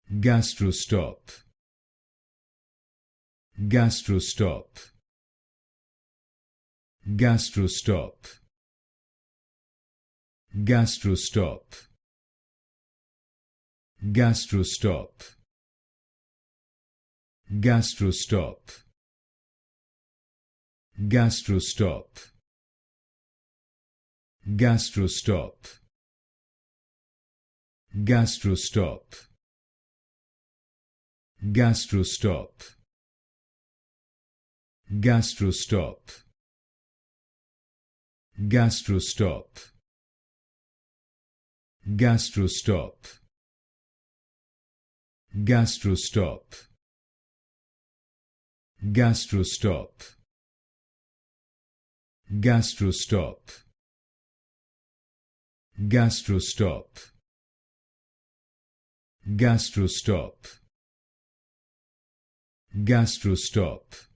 Gastro-Stop. Gastro-Stop. Gastro-Stop. Gastro-Stop. Gastro-Stop. Gastro-Stop. Gastro-Stop. Gastro-Stop. Gastro-Stop. Gastro-Stop. Gastro-Stop. Gastro-Stop. Gastro-Stop. Gastro-Stop. Gastro-Stop. Gastro-Stop. Gastro-Stop. Gastro-Stop. Gastro-Stop.